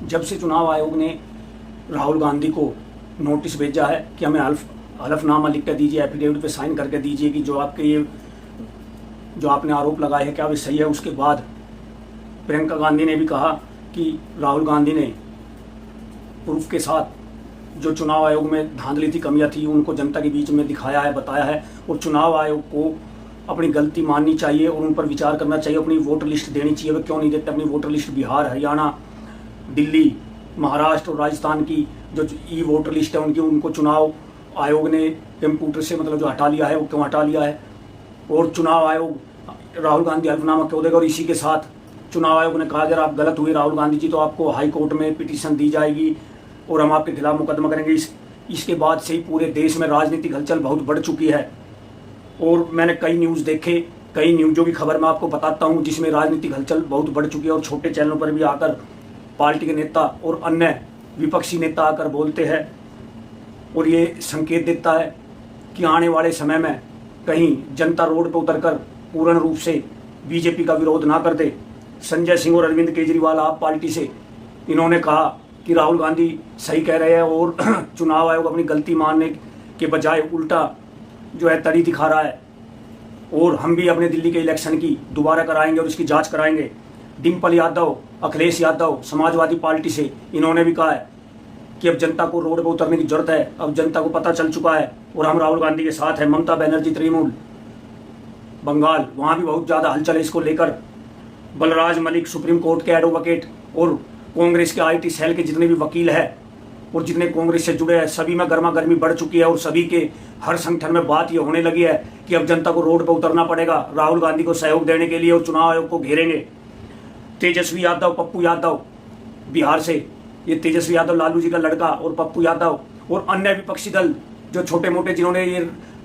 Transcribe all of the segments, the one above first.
जब से चुनाव आयोग ने राहुल गांधी को नोटिस भेजा है कि हमें हलफनामा लिख कर दीजिए, एफिडेविट पे साइन करके दीजिए कि जो आपने आरोप लगाए हैं क्या वे सही है, उसके बाद प्रियंका गांधी ने भी कहा कि राहुल गांधी ने प्रूफ के साथ जो चुनाव आयोग में धांधली थी, कमियां थी, उनको जनता के बीच में दिखाया है, बताया है। और चुनाव आयोग को अपनी गलती माननी चाहिए और उन पर विचार करना चाहिए, अपनी वोटर लिस्ट देनी चाहिए। वे क्यों नहीं देते अपनी वोटर लिस्ट? बिहार, हरियाणा, दिल्ली, महाराष्ट्र और राजस्थान की जो ई वोटर लिस्ट है उनको चुनाव आयोग ने कंप्यूटर से मतलब जो हटा लिया है, वो क्यों हटा लिया है? और चुनाव आयोग राहुल गांधी हल्फनामा क्यों देगा? और इसी के साथ चुनाव आयोग ने कहा अगर आप गलत हुए राहुल गांधी जी तो आपको हाई कोर्ट में पिटीशन दी जाएगी और हम आपके खिलाफ मुकदमा करेंगे। इसके बाद से ही पूरे देश में राजनीतिक हलचल बहुत बढ़ चुकी है। और मैंने कई न्यूज़ देखे, कई न्यूज़ों की खबर मैं आपको बताता हूँ जिसमें राजनीतिक हलचल बहुत बढ़ चुकी है। और छोटे चैनलों पर भी आकर पार्टी के नेता और अन्य विपक्षी नेता आकर बोलते हैं और ये संकेत देता है कि आने वाले समय में कहीं जनता रोड पर उतरकर पूर्ण रूप से बीजेपी का विरोध ना कर दे। संजय सिंह और अरविंद केजरीवाल आप पार्टी से, इन्होंने कहा कि राहुल गांधी सही कह रहे हैं और चुनाव आयोग अपनी गलती मानने के बजाय उल्टा जो है तड़ी दिखा रहा है और हम भी अपने दिल्ली के इलेक्शन की दोबारा कराएंगे और इसकी जांच कराएंगे। डिम्पल यादव, अखिलेश यादव समाजवादी पार्टी से, इन्होंने भी कहा है कि अब जनता को रोड पर उतरने की जरूरत है, अब जनता को पता चल चुका है और हम राहुल गांधी के साथ हैं। ममता बनर्जी तृणमूल बंगाल, वहाँ भी बहुत ज़्यादा हलचल है इसको लेकर। बलराज मलिक सुप्रीम कोर्ट के एडवोकेट और कांग्रेस के आईटी सेल के जितने भी वकील हैं और जितने कांग्रेस से जुड़े हैं, सभी में गर्मा गर्मी बढ़ चुकी है और सभी के हर संगठन में बात ये होने लगी है कि अब जनता को रोड पर उतरना पड़ेगा राहुल गांधी को सहयोग देने के लिए और चुनाव आयोग को घेरेंगे। तेजस्वी यादव, पप्पू यादव बिहार से, ये तेजस्वी यादव लालू जी का लड़का और पप्पू यादव और अन्य विपक्षी दल जो छोटे मोटे जिन्होंने ये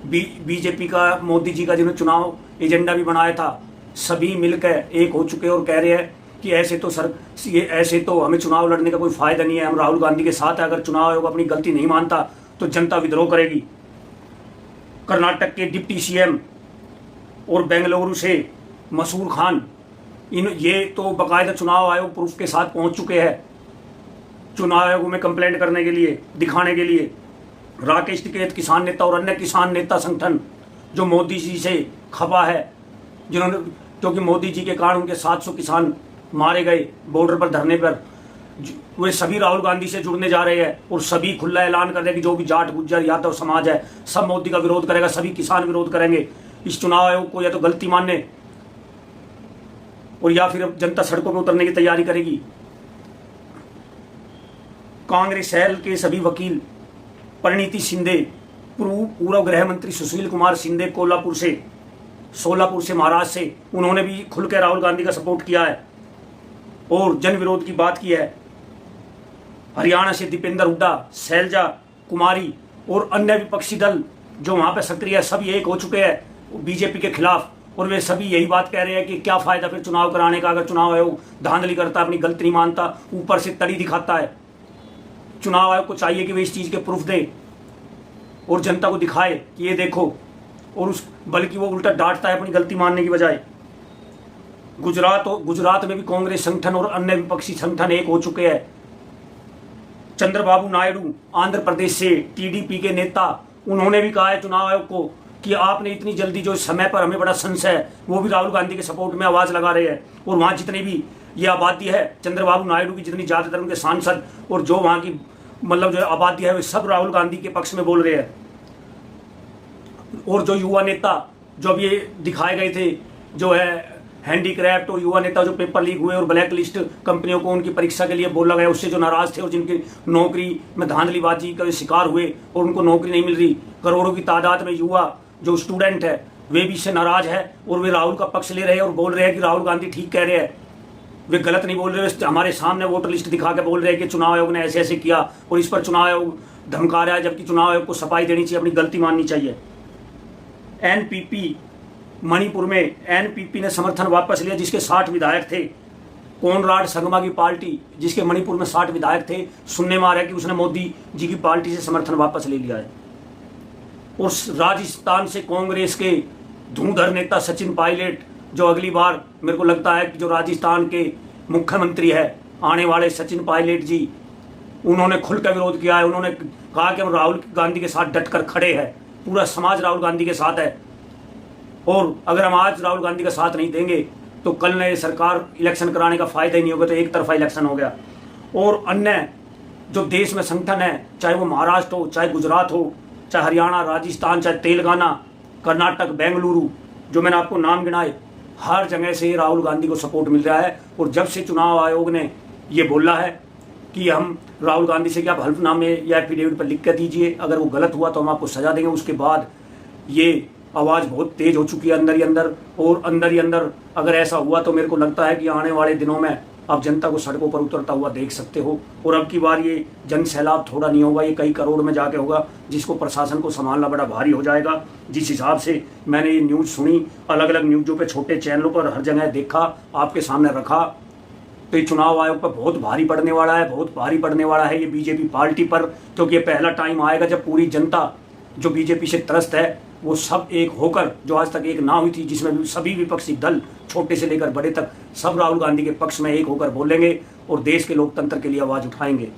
बीजेपी का, मोदी जी का जिन्होंने चुनाव एजेंडा भी बनाया था, सभी मिलकर एक हो चुके और कह रहे हैं कि ऐसे तो हमें चुनाव लड़ने का कोई फायदा नहीं है, हम राहुल गांधी के साथ है। अगर चुनाव आयोग अपनी गलती नहीं मानता तो जनता विद्रोह करेगी। कर्नाटक के डिप्टी सीएम और बेंगलुरु से मसूर खान, ये तो बाकायदा चुनाव आयोग प्रूफ के साथ पहुंच चुके हैं चुनाव आयोग में कंप्लेंट करने के लिए, दिखाने के लिए। राकेश टिकैत किसान नेता और अन्य किसान नेता संगठन जो मोदी जी से खफा है, क्योंकि मोदी जी के कारण उनके 700 किसान मारे गए बॉर्डर पर धरने पर, वे सभी राहुल गांधी से जुड़ने जा रहे हैं और सभी खुला ऐलान कर रहे हैं कि जो भी जाट, गुज्जर, यादव समाज है सब मोदी का विरोध करेगा, सभी किसान विरोध करेंगे। इस चुनाव आयोग को या तो गलती मानने और या फिर जनता सड़कों पर उतरने की तैयारी करेगी। कांग्रेस सेल के सभी वकील, परिणीति शिंदे, पूर्व गृह मंत्री सुशील कुमार शिंदे सोलापुर से महाराष्ट्र से, उन्होंने भी खुलकर राहुल गांधी का सपोर्ट किया है और जन विरोध की बात की है। हरियाणा से दीपेंद्र हुड्डा, शैलजा कुमारी और अन्य विपक्षी दल जो वहां पर सक्रिय है, सभी एक हो चुके हैं बीजेपी के खिलाफ और वे सभी यही बात कह रहे हैं कि क्या फायदा फिर चुनाव कराने का अगर चुनाव आयोग धांधली करता, अपनी गलती नहीं मानता, ऊपर से तड़ी दिखाता है। चुनाव आयोग को चाहिए कि वे इस चीज के प्रूफ दे और जनता को दिखाए कि ये देखो, और बल्कि वो उल्टा डांटता है अपनी गलती मानने की बजाय। गुजरात में भी कांग्रेस संगठन और अन्य विपक्षी संगठन एक हो चुके हैं। चंद्रबाबू नायडू आंध्र प्रदेश से टीडीपी के नेता, उन्होंने भी कहा है चुनाव आयोग को कि आपने इतनी जल्दी, जो समय पर हमें बड़ा संशय है, वो भी राहुल गांधी के सपोर्ट में आवाज लगा रहे हैं। और वहां जितनी भी ये आबादी है, चंद्रबाबू नायडू की जितनी ज्यादातर उनके सांसद और जो वहां की मतलब जो आबादी है, वे सब राहुल गांधी के पक्ष में बोल रहे हैं। और जो युवा नेता जो अब ये दिखाए गए थे, जो है हैंडीक्राफ्ट और युवा नेता जो पेपर लीक हुए और ब्लैक लिस्ट कंपनियों को उनकी परीक्षा के लिए बोला गया, उससे जो नाराज थे और जिनकी नौकरी में धांधलीबाजी का शिकार हुए और उनको नौकरी नहीं मिल रही, करोड़ों की तादाद में युवा जो स्टूडेंट है वे भी इससे नाराज है और वे राहुल का पक्ष ले रहे हैं और बोल रहे हैं कि राहुल गांधी ठीक कह रहे हैं, वे गलत नहीं बोल रहे। हमारे सामने वोटर लिस्ट दिखा के बोल रहे हैं कि चुनाव आयोग ने ऐसे ऐसे किया और इस पर चुनाव आयोग धमका रहा है, जबकि चुनाव आयोग को सफाई देनी चाहिए, अपनी गलती माननी चाहिए। एनपीपी मणिपुर में एनपीपी ने समर्थन वापस लिया, जिसके 60 विधायक थे। कोनराड संगमा की पार्टी, जिसके मणिपुर में 60 विधायक थे, सुनने में आ रहा है कि उसने मोदी जी की पार्टी से समर्थन वापस ले लिया है। और राजस्थान से कांग्रेस के धुंधर नेता सचिन पायलट, जो अगली बार मेरे को लगता है कि जो राजस्थान के मुख्यमंत्री है, आने वाले सचिन पायलट जी, उन्होंने खुलकर विरोध किया है। उन्होंने कहा कि हम राहुल गांधी के साथ डटकर खड़े हैं, पूरा समाज राहुल गांधी के साथ है। और अगर हम आज राहुल गांधी का साथ नहीं देंगे तो कल नए सरकार इलेक्शन कराने का फायदा ही नहीं होगा, तो एक तरफा इलेक्शन हो गया। और अन्य जो देश में संगठन है, चाहे वो महाराष्ट्र हो, चाहे गुजरात हो, चाहे हरियाणा, राजस्थान, चाहे तेलंगाना, कर्नाटक, बेंगलुरु, जो मैंने आपको नाम गिनाए, हर जगह से राहुल गांधी को सपोर्ट मिल रहा है। और जब से चुनाव आयोग ने ये बोला है कि हम राहुल गांधी से कि आप हल्फनामे या एफिडेविट पर लिख कर दीजिए, अगर वो गलत हुआ तो हम आपको सजा देंगे, उसके बाद ये आवाज़ बहुत तेज हो चुकी है अंदर ही अंदर। और अंदर ही अंदर अगर ऐसा हुआ तो मेरे को लगता है कि आने वाले दिनों में आप जनता को सड़कों पर उतरता हुआ देख सकते हो। और अब की बार ये जन सैलाब थोड़ा नहीं होगा, ये कई करोड़ में जाके होगा, जिसको प्रशासन को संभालना बड़ा भारी हो जाएगा। जिस हिसाब से मैंने ये न्यूज़ सुनी, अलग अलग न्यूज़ों पे, छोटे चैनलों पर, हर जगह देखा, आपके सामने रखा, तो ये चुनाव आयोग पर बहुत भारी पड़ने वाला है, बहुत भारी पड़ने वाला है ये बीजेपी पार्टी पर। क्योंकि ये पहला टाइम आएगा जब पूरी जनता जो बीजेपी से त्रस्त है वो सब एक होकर, जो आज तक एक ना हुई थी, जिसमें सभी विपक्षी दल छोटे से लेकर बड़े तक सब राहुल गांधी के पक्ष में एक होकर बोलेंगे और देश के लोकतंत्र के लिए आवाज़ उठाएंगे।